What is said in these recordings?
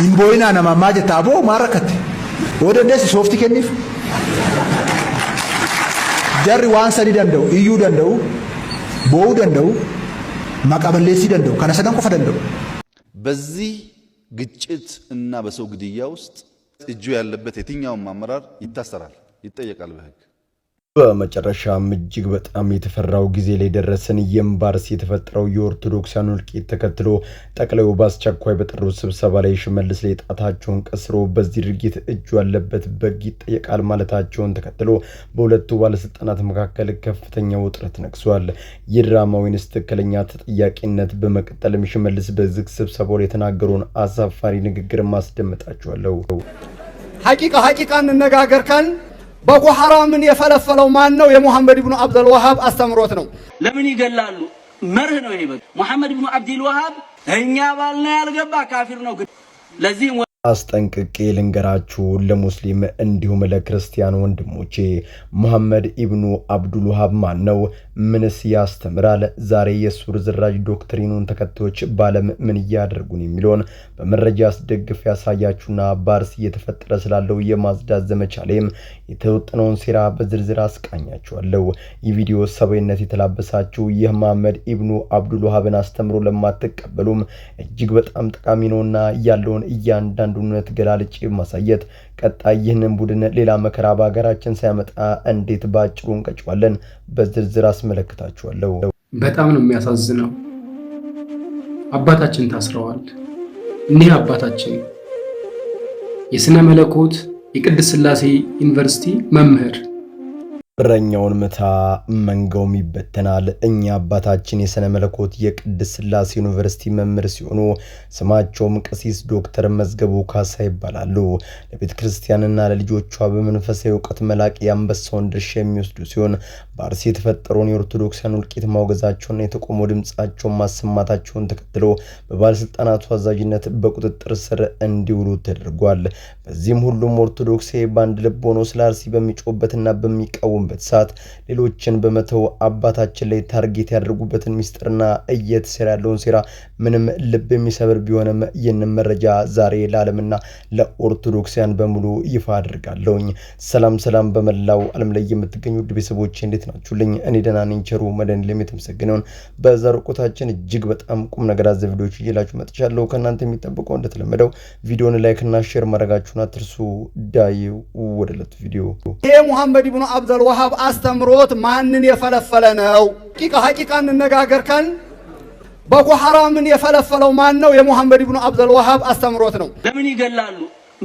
ኢንቦይና ነማማጀ ታቦ ማረከት ወደ ደስ ሶፍት ከኒፍ ጀሪ ዋንሰዲ ደንደው እዩ ደንደው ቦው ደንደው ማቀበሌሲ ደንደው ከነሰደን ቆፈ ደንደው በዚህ ግጭት እና በሰው ግድያ ውስጥ እጁ ያለበት የትኛውም አመራር ይታሰራል፣ ይጠየቃል በህግ። በመጨረሻም እጅግ በጣም የተፈራው ጊዜ ላይ ደረሰን። የምባርስ የተፈጠረው የኦርቶዶክሳውያን እልቂት ተከትሎ ጠቅላዩ በአስቸኳይ በጠሩት ስብሰባ ላይ ሽመልስ ላይ ጣታቸውን ቀስሮ በዚህ ድርጊት እጁ ያለበት በግ ይጠየቃል ማለታቸውን ተከትሎ በሁለቱ ባለስልጣናት መካከል ከፍተኛ ውጥረት ነግሷል። የድራማዊን ትክክለኛ ተጠያቂነት በመቀጠልም ሽመልስ በዝግ ስብሰባው ላይ የተናገሩን አሳፋሪ ንግግር ማስደመጣቸዋለሁ። ሐቂቃ እንነጋገርካን ቦኮ ሐራምን የፈለፈለው ማን ነው? የሙሐመድ ኢብኑ አብዱል ወሃብ አስተምሮት ነው። ለምን ይገላሉ? መርህ ነው ይሄ። ሙሐመድ ኢብኑ አብዱል ወሃብ እኛ ባልና ያልገባ ካፊር ነው። ለዚህ አስጠንቅቄ ልንገራችሁ ለሙስሊም እንዲሁም ለክርስቲያን ወንድሞቼ፣ መሐመድ ኢብኑ አብዱል ወሃብ ማን ነው? ምንስ ያስተምራል? ዛሬ የሱ ርዝራጅ ዶክትሪኑን ተከታዮች ባለም ምን ያደርጉን የሚለውን በመረጃ አስደግፍ ያሳያችሁና ባርስ እየተፈጠረ ስላለው የማጽዳት ዘመቻ ላይም የተወጠነውን ሴራ በዝርዝር አስቃኛችኋለሁ። ይህ ቪዲዮ ሰብአዊነት የተላበሳችሁ የመሐመድ ኢብኑ አብዱል ወሃብን አስተምሮ ለማትቀበሉም እጅግ በጣም ጠቃሚ ነውና ያለውን እያንዳንዱ ነት ገላልጭ ማሳየት ቀጣይ ይህንን ቡድን ሌላ መከራ በአገራችን ሳይመጣ እንዴት ባጭሩ እንቀጫለን በዝርዝር አስመለክታችኋለሁ። በጣም ነው የሚያሳዝነው። አባታችን ታስረዋል። እኒህ አባታችን የስነ መለኮት የቅድስት ሥላሴ ዩኒቨርሲቲ መምህር እረኛውን ምታ መንጋውም ይበተናል። እኛ አባታችን የስነ መለኮት የቅድስት ሥላሴ ዩኒቨርሲቲ መምህር ሲሆኑ ስማቸውም ቀሲስ ዶክተር መዝገቡ ካሳ ይባላሉ። ለቤተ ክርስቲያንና ለልጆቿ በመንፈሳዊ ዕውቀት መላቅ የአንበሳውን ድርሻ የሚወስዱ ሲሆን በአርሲ የተፈጠረውን የኦርቶዶክሳውያን እልቂት ማውገዛቸውና የተቆሞ ድምጻቸውን ማሰማታቸውን ተከትሎ በባለስልጣናቱ አዛዥነት በቁጥጥር ስር እንዲውሉ ተደርጓል። በዚህም ሁሉም ኦርቶዶክሳዊ በአንድ ልብ ሆኖ ስለ አርሲ በሚጮህበትና በሚቃወም በተሳት ሌሎችን በመተው አባታችን ላይ ታርጌት ያደርጉበትን ሚስጥርና እየተሰራ ያለውን ሴራ ምንም ልብ የሚሰብር ቢሆንም ይህንን መረጃ ዛሬ ለዓለምና ለኦርቶዶክሳውያን በሙሉ ይፋ አድርጋለሁኝ። ሰላም በመላው ዓለም ላይ የምትገኙ ውድ ቤተሰቦቼ እንዴት ናችሁልኝ? እኔ ደህና ነኝ። ቸሩ መድኃኔዓለም የተመሰገነውን በዛሬው ቆይታችን እጅግ በጣም ቁም ነገር አዘል ቪዲዮዎች ይዤላችሁ መጥቻለሁ። ከእናንተ የሚጠበቀው እንደተለመደው ቪዲዮን ላይክ እና ሼር ማድረጋችሁን አትርሱ። ዳይ ወደለት ቪዲዮ የሙሐመድ ኢብኑ አብዱል ወሃብ አስተምሮት ማንን የፈለፈለ ነው? ሐቂቃ እንነጋገርካን ቦኮ ሐራምን የፈለፈለው ማን ነው? የሙሐመድ ኢብኑ አብዱል ወሃብ አስተምሮት ነው። ለምን ይገላሉ?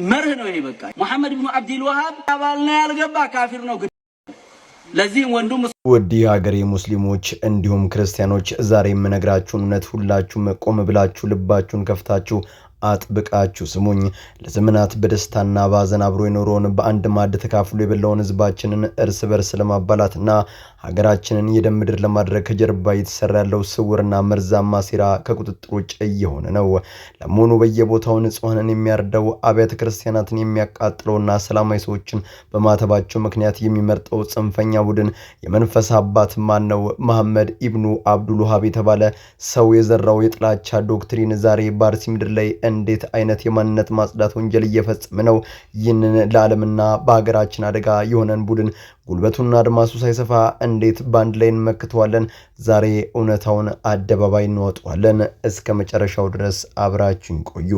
መርህ ነው ይሄ። በቃ ሙሐመድ ኢብኑ አብዱል ወሃብ ባልና ያልገባ ካፊር ነው። ለዚህ ወንዱም ውድ ሀገሬ ሙስሊሞች እንዲሁም ክርስቲያኖች ዛሬ የምነግራችሁን እውነት ሁላችሁም ቆም ብላችሁ ልባችሁን ከፍታችሁ አጥብቃችሁ ስሙኝ። ለዘመናት በደስታና ባዘን አብሮ የኖረውን በአንድ ማዕድ ተካፍሎ የበላውን ህዝባችንን እርስ በርስ ለማባላትና ሀገራችንን የደም ምድር ለማድረግ ከጀርባ እየተሰራ ያለው ስውርና መርዛማ ሴራ ከቁጥጥር ውጭ እየሆነ ነው። ለመሆኑ በየቦታው ንጹሃንን የሚያርደው አብያተ ክርስቲያናትን የሚያቃጥለውና ሰላማዊ ሰዎችን በማተባቸው ምክንያት የሚመርጠው ጽንፈኛ ቡድን የመንፈስ አባት ማን ነው? መሐመድ ኢብኑ አብዱል ወሃብ የተባለ ሰው የዘራው የጥላቻ ዶክትሪን ዛሬ በአርሲ ምድር ላይ እንዴት አይነት የማንነት ማጽዳት ወንጀል እየፈጸመ ነው? ይህንን ለዓለምና በሀገራችን አደጋ የሆነን ቡድን ጉልበቱና አድማሱ ሳይሰፋ እንዴት ባንድ ላይ እንመክተዋለን? ዛሬ እውነታውን አደባባይ እንወጣዋለን። እስከ መጨረሻው ድረስ አብራችሁን ቆዩ።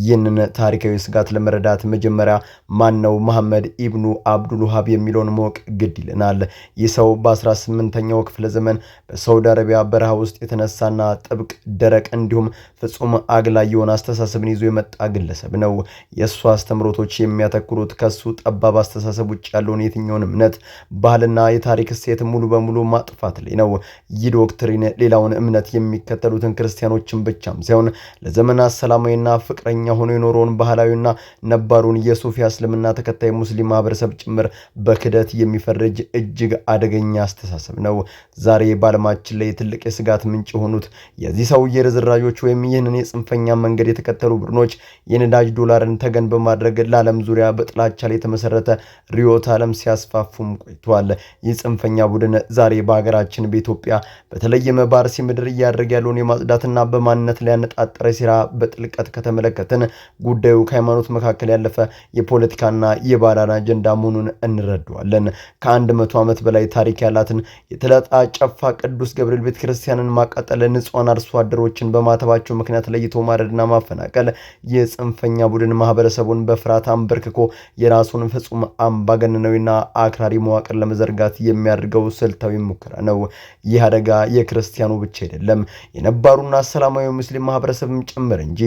ይህንን ታሪካዊ ስጋት ለመረዳት መጀመሪያ ማን ነው መሐመድ ኢብኑ አብዱል ወሃብ የሚለውን ማወቅ ግድ ይለናል። ይህ ሰው በ18ኛው ክፍለ ዘመን በሳውዲ አረቢያ በረሃ ውስጥ የተነሳና ጥብቅ፣ ደረቅ እንዲሁም ፍጹም አግላይ የሆነ አስተሳሰብን ይዞ የመጣ ግለሰብ ነው። የእሱ አስተምሮቶች የሚያተኩሩት ከሱ ጠባብ አስተሳሰብ ውጭ ያለውን የትኛውን እምነት፣ ባህልና የታሪክ እሴት ሙሉ በሙሉ ማጥፋት ላይ ነው። ይህ ዶክትሪን ሌላውን እምነት የሚከተሉትን ክርስቲያኖችን ብቻም ሳይሆን ለዘመናት ሰላማዊና ፍቅረኛ ሆኖ የኖረውን ባህላዊና ነባሩን የሱፊ እስልምና ተከታይ ሙስሊም ማህበረሰብ ጭምር በክደት የሚፈርጅ እጅግ አደገኛ አስተሳሰብ ነው። ዛሬ በዓለማችን ላይ ትልቅ የስጋት ምንጭ የሆኑት የዚህ ሰው የርዝራዦች ወይም ይህንን የጽንፈኛ መንገድ የተከተሉ ቡድኖች የነዳጅ ዶላርን ተገን በማድረግ ለዓለም ዙሪያ በጥላቻ ላይ የተመሰረተ ሪዮት ዓለም ሲያስፋፉም ቆይቷል። ይህ ጽንፈኛ ቡድን ዛሬ በሀገራችን በኢትዮጵያ በተለይም በአርሲ ምድር እያደረገ ያለውን የማጽዳትና በማንነት ላይ ያነጣጠረ ሴራ በጥልቀት ከተመለከትን ጉዳዩ ከሃይማኖት መካከል ያለፈ የፖለቲካና የባህል አጀንዳ መሆኑን እንረዳዋለን። ከ100 ዓመት በላይ ታሪክ ያላትን የተለጣ ጨፋ ቅዱስ ገብርኤል ቤተክርስቲያንን ማቃጠል፣ ንጹሃን አርሶ አደሮችን በማተባቸው ምክንያት ለይቶ ማረድና ማፈናቀል የጽንፈኛ ቡድን ማህበረሰቡን በፍርሃት አንበርክኮ የራሱን ፍጹም አምባገነናዊና አክራሪ መዋቅር ለመዘርጋት የሚያደርገው ስልታዊ ሙከራ ነው። ይህ አደጋ የክርስቲያኑ ብቻ አይደለም፣ የነባሩና ሰላማዊ ሙስሊም ማህበረሰብም ጭምር እንጂ።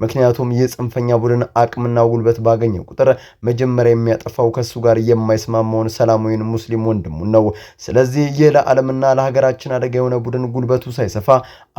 ምክንያቱም የጽንፈኛ ቡድን አቅምና ጉልበት ባገኘ ቁጥር መጀመሪያ የሚያጠፋው ከሱ ጋር የማይስማማውን ሰላማዊን ሙስሊም ወንድሙን ነው። ስለዚህ ይህ ለዓለምና ለሀገራችን አደጋ የሆነ ቡድን ጉልበቱ ሳይሰፋ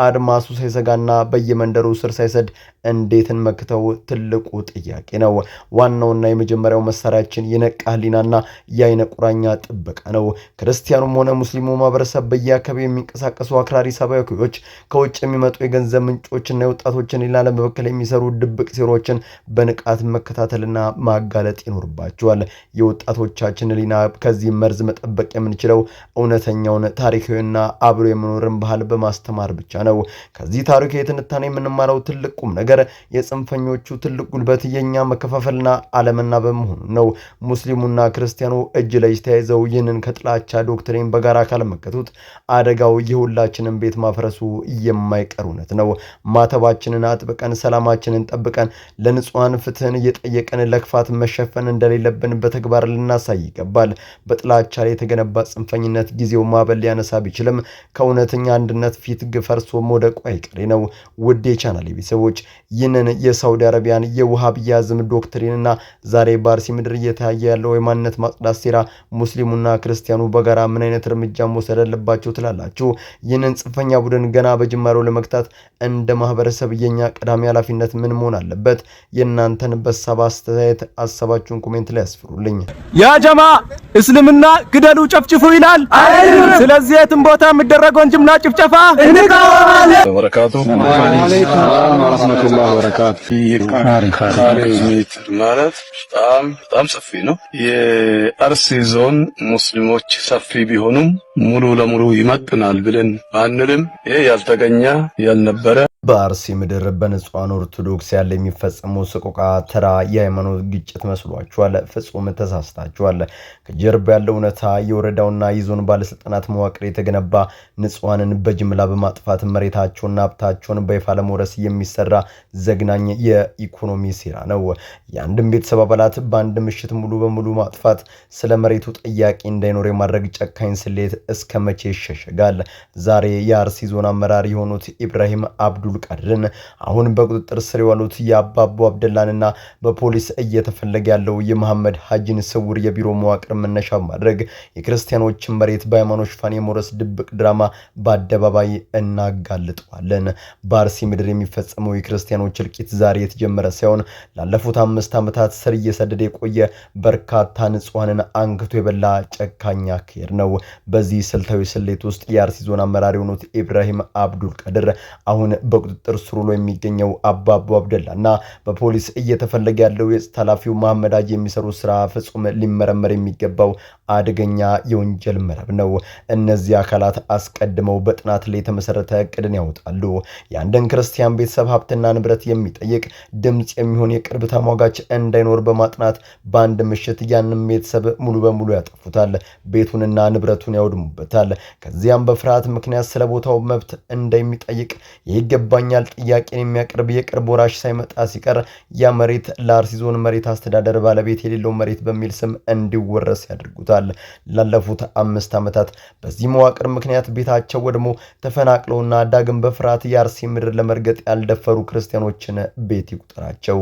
አድማሱ ሳይሰጋና በየመንደሩ ስር ሳይሰድ እንዴትን መክተው ትልቁ ጥያቄ ነው። ዋናውና የመጀመሪያው መሳሪያችን የነቃ ህሊናና የአይነ ቁራኛ ጥበቃ ነው። ክርስቲያኑም ሆነ ሙስሊሙ ማህበረሰብ በየአካባቢው የሚንቀሳቀሱ አክራሪ ሰባኪዎች፣ ከውጭ የሚመጡ የገንዘብ ምንጮችና የወጣቶችን ሌላ ለመበከል የሚሰሩ ድብቅ ሴሮችን በንቃት መከታተልና ማጋለጥ ይኖርባቸዋል። የወጣቶቻችን ህሊና ከዚህ መርዝ መጠበቅ የምንችለው እውነተኛውን ታሪካዊና አብሮ የመኖርን ባህል በማስተማር ብቻ ነው። ከዚህ ታሪካዊ ትንታኔ የምንማረው ትልቅ ቁም ነገር የጽንፈኞቹ ትልቅ ጉልበት የኛ መከፋፈልና አለመና በመሆኑ ነው። ሙስሊሙና ክርስቲያኑ እጅ ለእጅ ተያይዘው ይህንን ከጥላቻ ዶክትሪን በጋራ ካልመከቱት አደጋው የሁላችንን ቤት ማፍረሱ የማይቀር እውነት ነው። ማተባችንን አጥብቀን ሰላማችንን ጠብቀን ለንጹሃን ፍትህን እየጠየቀን ለክፋት መሸፈን እንደሌለብን በተግባር ልናሳይ ይገባል። በጥላቻ ላይ የተገነባ ጽንፈኝነት ጊዜው ማበል ሊያነሳ ቢችልም ከእውነተኛ አንድነት ፊት ፈርሶ መውደቁ አይቀሬ ነው። ውድ የቻናሌ ቤተሰቦች ይህንን የሳውዲ አረቢያን የውሃብያዝም ዶክትሪንና ዛሬ በአርሲ ምድር እየታየ ያለው የማንነት ማጽዳት ሴራ ሙስሊሙና ክርስቲያኑ በጋራ ምን አይነት እርምጃ መውሰድ አለባቸው ትላላችሁ? ይህንን ጽንፈኛ ቡድን ገና በጅማሬው ለመግታት እንደ ማህበረሰብ የኛ ቀዳሚ ኃላፊነት ምን መሆን አለበት? የእናንተን በሳባ አስተያየት ሀሳባችሁን ኮሜንት ላይ ያስፍሩልኝ። ያ ጀማ እስልምና ግደሉ ጨፍጭፉ ይላል። ስለዚህ የትም ቦታ የሚደረገውን ጅምላ ጭፍጨፋ እንቃወማለን። ወበረካቱ ወራህመቱላሂ ወበረካቱ። ማለት በጣም ሰፊ ነው። የአርሲ ዞን ሙስሊሞች ሰፊ ቢሆኑም ሙሉ ለሙሉ ይመጥናል ብለን ባንልም ይሄ ያልተገኘ ያልነበረ በአርሲ ምድር በንጹሃን ኦርቶዶክስ ያለ የሚፈጸመው ሰቆቃ ተራ የሃይማኖት ግጭት መስሏችኋል? ፍጹም ተሳስታችኋል። ከጀርባ ያለው እውነታ የወረዳውና የዞን ባለስልጣናት መዋቅር የተገነባ ንጹሃንን በጅምላ በማጥፋት መሬታቸውና ሀብታቸውን በይፋ ለመውረስ የሚሰራ ዘግናኝ የኢኮኖሚ ሴራ ነው። የአንድም ቤተሰብ አባላት በአንድ ምሽት ሙሉ በሙሉ ማጥፋት፣ ስለ መሬቱ ጥያቄ እንዳይኖር የማድረግ ጨካኝ ስሌት እስከ መቼ ይሸሸጋል? ዛሬ የአርሲ ዞን አመራር የሆኑት ኢብራሂም አብዱል ቃድርን አሁን በቁጥጥር ስር የዋሉት የአባቡ አብደላንና በፖሊስ እየተፈለገ ያለው የመሐመድ ሐጂን ስውር የቢሮ መዋቅር መነሻ ማድረግ የክርስቲያኖችን መሬት በሃይማኖት ሽፋን የመውረስ ድብቅ ድራማ በአደባባይ እናጋልጠዋለን። በአርሲ ምድር የሚፈጸመው የክርስቲያኖች እልቂት ዛሬ የተጀመረ ሳይሆን ላለፉት 5 ዓመታት ስር እየሰደደ የቆየ በርካታ ንጹሃንን አንክቶ የበላ ጨካኝ አካሄድ ነው። በዚህ ስልታዊ ስሌት ውስጥ የአርሲ ዞን አመራር የሆኑት ኢብራሂም አብዱል ቃድር አሁን በቁጥጥር ስር ውሎ የሚገኘው አባቡ አብደላና በፖሊስ እየተፈለገ ያለው የጸጥታ ኃላፊው መሐመድ ሐጂ የሚሰሩ ስራ ፍጹም ሊመረመር የሚገባው አደገኛ የወንጀል መረብ ነው። እነዚህ አካላት አስቀድመው በጥናት ላይ የተመሰረተ እቅድን ያወጣሉ። የአንድን ክርስቲያን ቤተሰብ ሀብትና ንብረት የሚጠይቅ ድምጽ የሚሆን የቅርብ ተሟጋች እንዳይኖር በማጥናት በአንድ ምሽት ያንን ቤተሰብ ሙሉ በሙሉ ያጠፉታል። ቤቱንና ንብረቱን ያወድሙበታል። ከዚያም በፍርሃት ምክንያት ስለ ቦታው መብት እንደሚጠይቅ ይገባኛል ጥያቄን የሚያቀርብ የቅርብ ወራሽ ሳይመጣ ሲቀር ያ መሬት ለአርሲ ዞን መሬት አስተዳደር ባለቤት የሌለው መሬት በሚል ስም እንዲወረስ ያደርጉታል። ላለፉት 5 ዓመታት በዚህ መዋቅር ምክንያት ቤታቸው ወድሞ ተፈናቅለውና ዳግም በፍርሃት የአርሲ ምድር ለመርገጥ ያልደፈሩ ክርስቲያኖችን ቤት ይቁጠራቸው።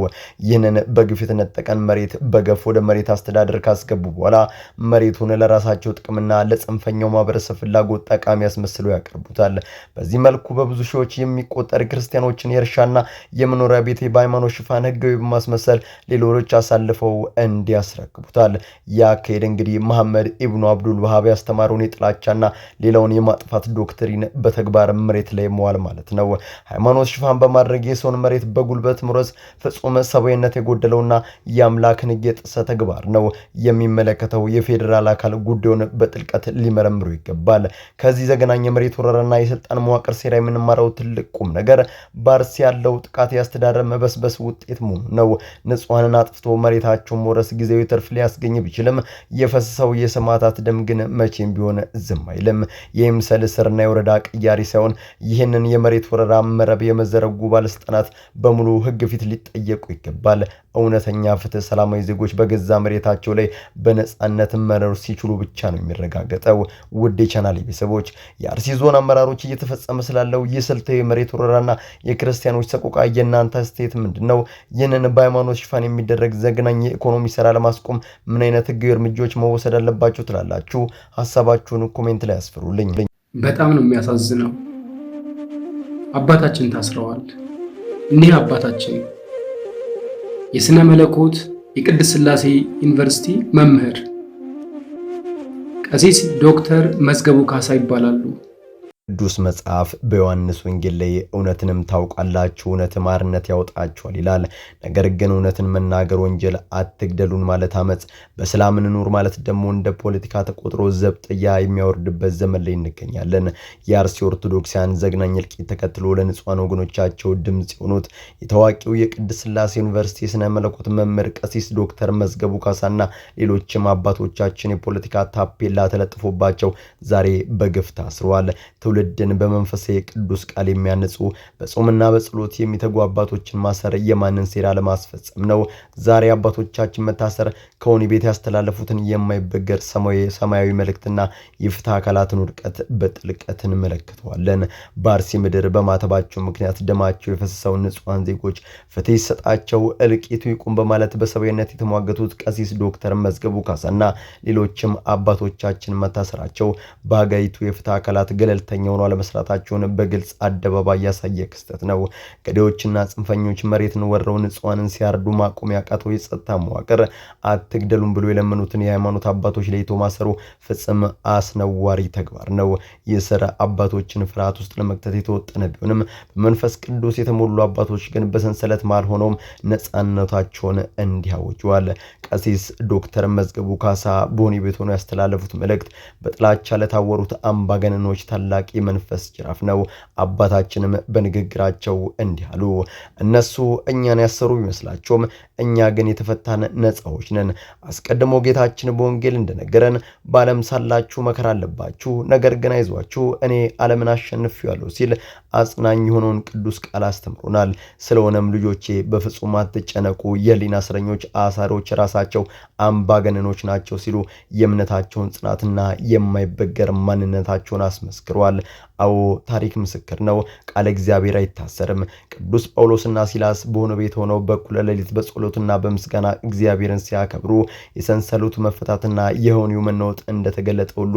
ይህንን በግፍ የተነጠቀን መሬት በገፍ ወደ መሬት አስተዳደር ካስገቡ በኋላ መሬቱን ለራሳቸው ጥቅምና ለጽንፈኛው ማህበረሰብ ፍላጎት ጠቃሚ ያስመስለው ያቀርቡታል። በዚህ መልኩ በብዙ ሺዎች የሚቆጠር በመፍጠር ክርስቲያኖችን የእርሻና የመኖሪያ ቤት በሃይማኖት ሽፋን ህጋዊ በማስመሰል ሌሎች አሳልፈው እንዲያስረክቡታል። ያካሄድ እንግዲህ መሐመድ ኢብኑ አብዱል ወሃብ ያስተማረውን የጥላቻና ሌላውን የማጥፋት ዶክትሪን በተግባር መሬት ላይ መዋል ማለት ነው። ሃይማኖት ሽፋን በማድረግ የሰውን መሬት በጉልበት መውረስ ፍጹም ሰብአዊነት የጎደለውና የአምላክን የጥሰ ተግባር ነው። የሚመለከተው የፌዴራል አካል ጉዳዩን በጥልቀት ሊመረምሩ ይገባል። ከዚህ ዘገናኝ መሬት ወረራና የስልጣን መዋቅር ሴራ የምንማረው ትልቅ ቁም ነገር በአርሲ ያለው ጥቃት ያስተዳደር መበስበስ ውጤት መሆኑ ነው። ንጹሃንን አጥፍቶ መሬታቸውን መውረስ ጊዜያዊ ትርፍ ሊያስገኝ ቢችልም የፈሰሰው የሰማዕታት ደም ግን መቼም ቢሆን ዝም አይልም። የምሰል ስርና የወረዳ ቅያሪ ሳይሆን ይህንን የመሬት ወረራ መረብ የመዘረጉ ባለስልጣናት በሙሉ ህግ ፊት ሊጠየቁ ይገባል። እውነተኛ ፍትህ ሰላማዊ ዜጎች በገዛ መሬታቸው ላይ በነጻነት መኖር ሲችሉ ብቻ ነው የሚረጋገጠው። ውድ የቻናሌ ቤተሰቦች የአርሲ ዞን አመራሮች እየተፈጸመ ስላለው የስልታዊ መሬት ወረራና የክርስቲያኖች ሰቆቃ የእናንተ አስተያየት ምንድነው? ይህንን በሃይማኖት ሽፋን የሚደረግ ዘግናኝ የኢኮኖሚ ስራ ለማስቆም ምን አይነት ህጋዊ እርምጃዎች መወሰድ አለባቸው ትላላችሁ? ሐሳባችሁን ኮሜንት ላይ አስፍሩልኝ። በጣም ነው የሚያሳዝነው። አባታችን ታስረዋል። እኒህ አባታችን የስነ መለኮት የቅድስት ሥላሴ ዩኒቨርሲቲ መምህር ቀሲስ ዶክተር መዝገቡ ካሳ ይባላሉ። ቅዱስ መጽሐፍ በዮሐንስ ወንጌል ላይ እውነትንም ታውቃላችሁ እውነትም አርነት ያወጣችኋል ይላል። ነገር ግን እውነትን መናገር ወንጀል፣ አትግደሉን ማለት አመጽ፣ በሰላም እንኑር ማለት ደግሞ እንደ ፖለቲካ ተቆጥሮ ዘብጥያ የሚያወርድበት ዘመን ላይ እንገኛለን። የአርሲ ኦርቶዶክሳውያን ዘግናኝ እልቂት ተከትሎ ለንጹሃን ወገኖቻቸው ድምጽ የሆኑት የታዋቂው የቅድስት ሥላሴ ዩኒቨርሲቲ የሥነ መለኮት መምህር ቀሲስ ዶክተር መዝገቡ ካሳና ሌሎችም አባቶቻችን የፖለቲካ ታፔላ ተለጥፎባቸው ዛሬ በግፍ ታስረዋል። ትውልድን በመንፈሳዊ ቅዱስ ቃል የሚያነጹ በጾምና በጸሎት የሚተጉ አባቶችን ማሰር የማንን ሴራ ለማስፈጸም ነው? ዛሬ አባቶቻችን መታሰር ከወህኒ ቤት ያስተላለፉትን የማይበገር ሰማያዊ መልእክትና የፍትህ አካላትን ውድቀት በጥልቀት እንመለከተዋለን። በአርሲ ምድር በማተባቸው ምክንያት ደማቸው የፈሰሰው ንጹሃን ዜጎች ፍትህ ይሰጣቸው፣ እልቂቱ ይቁም በማለት በሰብአዊነት የተሟገቱት ቀሲስ ዶክተር መዝገቡ ካሳና ሌሎችም አባቶቻችን መታሰራቸው በሀገሪቱ የፍትህ አካላት ገለልተኛ ሆኖ አለመስራታቸውን በግልጽ አደባባይ ያሳየ ክስተት ነው። ገዳዮችና ጽንፈኞች መሬትን ወረው ንጹሃንን ሲያርዱ ማቆም ያቃተው የጸጥታ መዋቅር አትግደሉን ብሎ የለመኑትን የሃይማኖት አባቶች ለይቶ ማሰሩ ፍጹም አስነዋሪ ተግባር ነው። የሥራ አባቶችን ፍርሃት ውስጥ ለመክተት የተወጠነ ቢሆንም በመንፈስ ቅዱስ የተሞሉ አባቶች ግን በሰንሰለት መሃል ሆነው ነጻነታቸውን እንዲያወጁዋል። ቀሲስ ዶክተር መዝገቡ ካሳ በወህኒ ቤት ሆነው ያስተላለፉት መልእክት በጥላቻ ለታወሩት አምባገነኖች ታላቅ የመንፈስ ጅራፍ ነው። አባታችንም በንግግራቸው እንዲህ አሉ። እነሱ እኛን ያሰሩ ቢመስላቸውም እኛ ግን የተፈታን ነፃዎች ነን። አስቀድሞ ጌታችን በወንጌል እንደነገረን በዓለም ሳላችሁ መከራ አለባችሁ፣ ነገር ግን አይዟችሁ እኔ ዓለምን አሸንፌዋለሁ ሲል አጽናኝ የሆነውን ቅዱስ ቃል አስተምሮናል። ስለሆነም ልጆቼ በፍጹም አትጨነቁ፣ የህሊና እስረኞች አሳሪዎች ራሳቸው አምባገነኖች ናቸው ሲሉ የእምነታቸውን ጽናትና የማይበገር ማንነታቸውን አስመስክረዋል። አዎ ታሪክ ምስክር ነው። ቃለ እግዚአብሔር አይታሰርም። ቅዱስ ጳውሎስና ሲላስ በሆነ ቤት ሆነው በኩለ ሌሊት በጸሎትና በምስጋና እግዚአብሔርን ሲያከብሩ የሰንሰለቱ መፈታትና የወህኒው መናወጥ እንደተገለጠ ሁሉ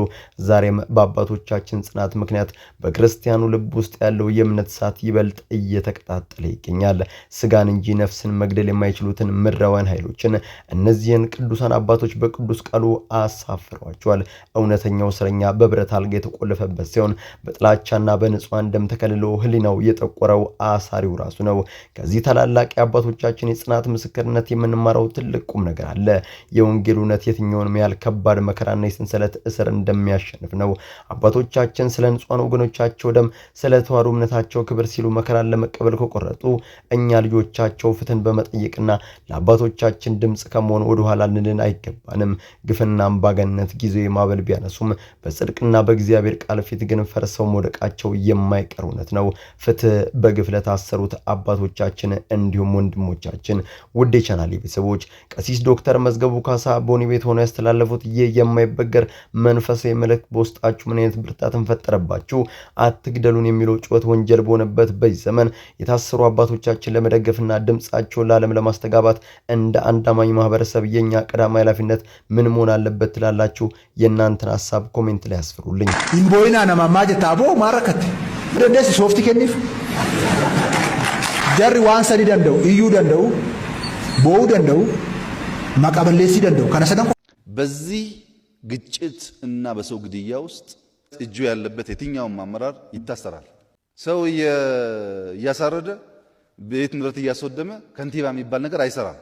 ዛሬም በአባቶቻችን ጽናት ምክንያት በክርስቲያኑ ልብ ውስጥ ያለው የእምነት እሳት ይበልጥ እየተቀጣጠለ ይገኛል። ስጋን እንጂ ነፍስን መግደል የማይችሉትን ምድራውያን ኃይሎችን እነዚህን ቅዱሳን አባቶች በቅዱስ ቃሉ አሳፍሯቸዋል። እውነተኛው እስረኛ በብረት አልጋ የተቆለፈበት ሲሆን በጥላቻና በንጹሃን ደም ተከልሎ ህሊናው የጠቆረው አሳሪው ራሱ ነው። ከዚህ ታላላቅ የአባቶቻችን የጽናት ምስክርነት የምንማረው ትልቅ ቁም ነገር አለ። የወንጌል እውነት የትኛውንም ያህል ከባድ መከራና የሰንሰለት እስር እንደሚያሸንፍ ነው። አባቶቻችን ስለ ንጹሃን ወገኖቻቸው ደም፣ ስለ ተዋሕዶ እምነታቸው ክብር ሲሉ መከራን ለመቀበል ከቆረጡ እኛ ልጆቻቸው ፍትህን በመጠየቅና ለአባቶቻችን ድምጽ ከመሆን ወደ ኋላ ልንል አይገባንም። ግፍና አምባገነንነት ጊዜው ማበል ቢያነሱም በጽድቅና በእግዚአብሔር ቃል ፊት ግን ፈርሰው መውደቃቸው የማይቀር እውነት ነው። ፍትህ በግፍ ለታሰሩት አባቶቻችን እንዲሁም ወንድሞቻችን። ውድ የቻናሌ ቤተሰቦች ቀሲስ ዶክተር መዝገቡ ካሳ በወህኒ ቤት ሆነው ያስተላለፉት ይህ የማይበገር መንፈሳዊ መልእክት በውስጣችሁ ምን አይነት ብርታትን ፈጠረባችሁ? አትግደሉን የሚለው ጩኸት ወንጀል በሆነበት በዚህ ዘመን የታሰሩ አባቶቻችን ለመደገፍና ድምጻቸውን ለዓለም ለማስተጋባት እንደ አንድ አማኝ ማህበረሰብ የኛ ቀዳማዊ ኃላፊነት ምን መሆን አለበት ትላላችሁ? የእናንተን ሐሳብ ኮሜንት ላይ አስፍሩልኝ። ኢንቦይና ነማማ ጀታቦ ማረከት ደደስ ሶፍት ከኒፍ ጀሪ ዋን ሰዲ ደንደው እዩ ደንደው ቦው ደንደው ማቀበሌሲ ደንደው ከነሰደን በዚህ ግጭት እና በሰው ግድያ ውስጥ እጁ ያለበት የትኛውም አመራር ይታሰራል። ሰው እያሳረደ ቤት ንብረት እያስወደመ ከንቲባ የሚባል ነገር አይሰራም።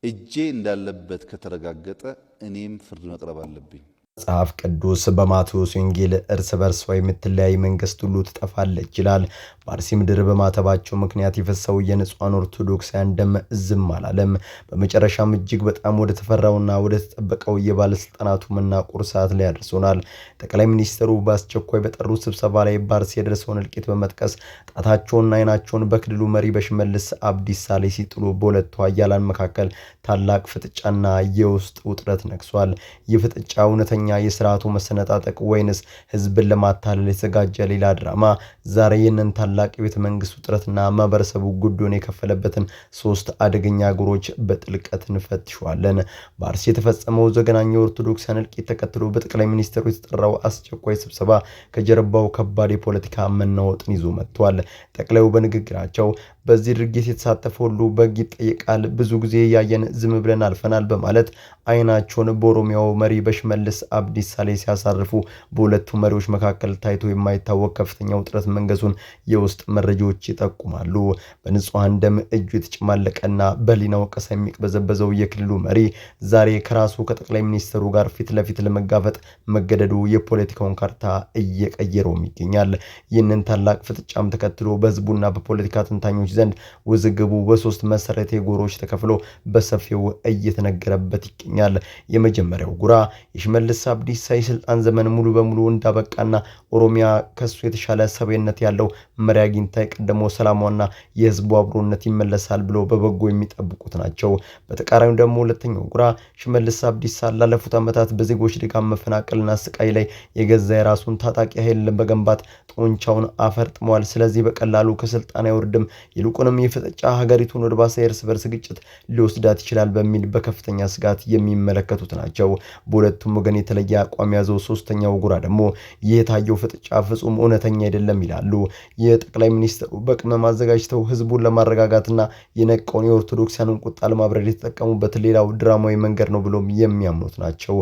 እጄ እንዳለበት ከተረጋገጠ እኔም ፍርድ መቅረብ አለብኝ። መጽሐፍ ቅዱስ በማቴዎስ ወንጌል እርስ በርሷ የምትለያይ መንግስት ሁሉ ትጠፋለች ይላል። በአርሲ ምድር በማተባቸው ምክንያት የፈሰው የንጹሃን ኦርቶዶክሳውያን ደም ዝም አላለም። በመጨረሻም እጅግ በጣም ወደ ተፈራውና ወደ ተጠበቀው የባለስልጣናቱ መናቁር ሰዓት ላይ አድርሶናል። ጠቅላይ ሚኒስትሩ በአስቸኳይ በጠሩት ስብሰባ ላይ በአርሲ የደረሰውን እልቂት በመጥቀስ ጣታቸውንና አይናቸውን በክልሉ መሪ በሽመልስ አብዲሳ ላይ ሲጥሉ በሁለቱ ኃያላን መካከል ታላቅ ፍጥጫና የውስጥ ውጥረት ነግሷል። ይህ ፍጥጫ እውነተኛ የስርዓቱ መሰነጣጠቅ ወይንስ ህዝብን ለማታለል የተዘጋጀ ሌላ ድራማ? ዛሬ ይህንን ታላቅ የቤተ መንግስት ውጥረትና ማህበረሰቡ ጉዱን የከፈለበትን ሶስት አደገኛ እግሮች በጥልቀት እንፈትሸዋለን። በአርሲ የተፈጸመው ዘግናኝ ኦርቶዶክሳውያን እልቂት ተከትሎ በጠቅላይ ሚኒስትሩ የተጠራው አስቸኳይ ስብሰባ ከጀርባው ከባድ የፖለቲካ መናወጥን ይዞ መጥቷል። ጠቅላዩ በንግግራቸው በዚህ ድርጊት የተሳተፈ ሁሉ በሕግ ይጠየቃል፣ ብዙ ጊዜ ያየን ዝም ብለን አልፈናል በማለት አይናቸውን በኦሮሚያው መሪ በሽመልስ አብዲሳ ላይ ሲያሳርፉ በሁለቱ መሪዎች መካከል ታይቶ የማይታወቅ ከፍተኛ ውጥረት መንገሱን የውስጥ መረጃዎች ይጠቁማሉ። በንጹሃን ደም እጁ የተጨማለቀና በህሊና ወቀሳ የሚቅበዘበዘው የክልሉ መሪ ዛሬ ከራሱ ከጠቅላይ ሚኒስትሩ ጋር ፊት ለፊት ለመጋፈጥ መገደዱ የፖለቲካውን ካርታ እየቀየረው ይገኛል። ይህንን ታላቅ ፍጥጫም ተከትሎ በህዝቡና በፖለቲካ ተንታኞች ዘንድ ውዝግቡ በሶስት መሰረታዊ ጎሮች ተከፍሎ በሰፊው እየተነገረበት ይገኛል። የመጀመሪያው ጉራ የሽመልስ አብዲሳ የስልጣን ዘመን ሙሉ በሙሉ እንዳበቃና ኦሮሚያ ከሱ የተሻለ ሰብዕነት ያለው መሪ አግኝታ የቀደመው ሰላሟና የህዝቡ አብሮነት ይመለሳል ብሎ በበጎ የሚጠብቁት ናቸው። በተቃራኒው ደግሞ ሁለተኛው ጉራ ሽመልስ አብዲሳ ላለፉት ዓመታት በዜጎች ድጋፍ መፈናቀልና ስቃይ ላይ የገዛ የራሱን ታጣቂ ኃይል በመገንባት ጦንቻውን አፈርጥሟል። ስለዚህ በቀላሉ ከስልጣን አይወርድም፣ ይልቁንም የፍጥጫ ሀገሪቱን ወደ ባሰ የእርስ በርስ ግጭት ሊወስዳት ይችላል በሚል በከፍተኛ ስጋት የሚመለከቱት ናቸው። በሁለቱም ወገን የተለየ አቋም ያዘው ሶስተኛው ጉራ ደግሞ ይህ የታየው ፍጥጫ ፍጹም እውነተኛ አይደለም ይላሉ። የጠቅላይ ሚኒስትሩ በቅመም አዘጋጅተው ህዝቡን ለማረጋጋትና የነቀውን የኦርቶዶክሳንን ቁጣ ለማብረድ የተጠቀሙበት ሌላው ድራማዊ መንገድ ነው ብሎም የሚያምኑት ናቸው።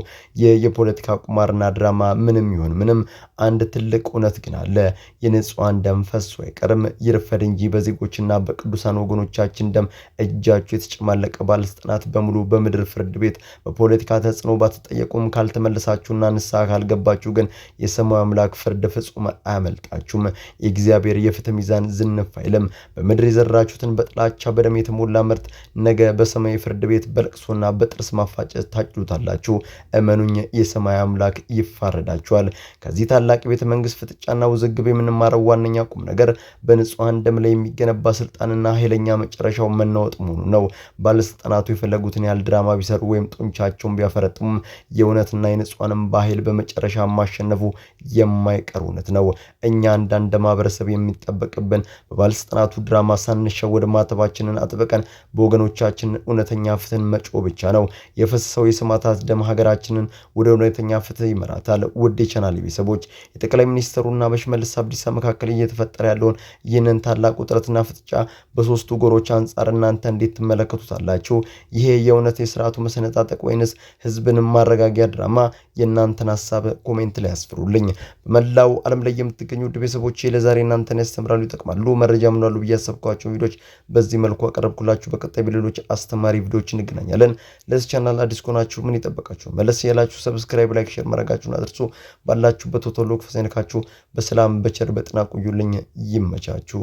የፖለቲካ ቁማርና ድራማ ምንም ይሁን ምንም አንድ ትልቅ እውነት ግን አለ። የንጹሃን ደም ፈሶ አይቀርም። ይርፈድ እንጂ በዜጎችና በቅዱሳን ወገኖቻችን ደም እጃቸው የተጨማለቀ ባለስልጣናት በሙሉ በምድር ፍርድ ቤት በፖለቲካ ተጽዕኖ ባትጠየቁም ካልተመለሳችሁና ንስሐ ካልገባችሁ ግን የሰማዩ አምላክ ፍርድ ፍጹም አያመልጣችሁም። የእግዚአብሔር የፍትህ ሚዛን ዝንፍ አይልም። በምድር የዘራችሁትን በጥላቻ በደም የተሞላ ምርት ነገ በሰማይ ፍርድ ቤት በለቅሶና በጥርስ ማፋጨት ታጭዱታላችሁ። እመኑኝ፣ የሰማይ አምላክ ይፋረዳችኋል። ከዚህ ታላቅ የቤተ መንግስት ፍጥጫና ውዝግብ የምንማረው ዋነኛ ቁም ነገር በንጹሃን ደም ላይ የሚገነባ ስልጣንና ኃይለኛ መጨረሻው መናወጥ መሆኑ ነው። ባለስልጣናቱ የፈለጉትን ያህል ድራማ ቢሰሩ ወይም ጦንቻቸውን ቢያፈረጥሙም የእውነትና የንጹሃንን በኃይል በመጨረሻ ማሸነፉ የማይቀር እውነት ነው። እኛ አንዳንድ ማህበረሰብ የሚጠበቅብን በባለስልጣናቱ ድራማ ሳንሸወድ ማተባችንን አጥብቀን በወገኖቻችን እውነተኛ ፍትህን መጮህ ብቻ ነው። የፈሰሰው የሰማዕታት ደም ሀገራችንን ወደ እውነተኛ ፍትህ ይመራታል። ውድ የቻናሌ ቤተሰቦች የጠቅላይ ሚኒስትሩና በሽመልስ አብዲሳ መካከል እየተፈጠረ ያለውን ይህንን ታላቅ ውጥረትና ፍጥጫ በሶስቱ ጎሮች አንጻር እናንተ እንዴት ትመለከቱታላችሁ? ይሄ የእውነት የስርዓቱ መሰነጣጠቅ ወይንስ ህዝብን ማረጋጊያ ድራማ? የእናንተን ሀሳብ ኮሜንት ላይ ያስፍሩልኝ። በመላው ዓለም ላይ የምትገኙ ውድ ቤተሰቦቼ ለዛሬ እናንተን ያስተምራሉ፣ ይጠቅማሉ፣ መረጃ ምናሉ ብዬ ያሰብኳቸው ቪዲዮዎች በዚህ መልኩ አቀረብኩላችሁ። በቀጣይ በሌሎች አስተማሪ ቪዲዮዎች እንገናኛለን። ለዚህ ቻናል አዲስ ከሆናችሁ ምን ይጠበቃችሁ? መለስ ያላችሁ ሰብስክራይብ፣ ላይክ፣ ሼር ማድረጋችሁን አድርሱ። ባላችሁበት ቶሎ ክፈሰንካችሁ በሰላም በቸር በጤና ቆዩልኝ። ይመቻችሁ።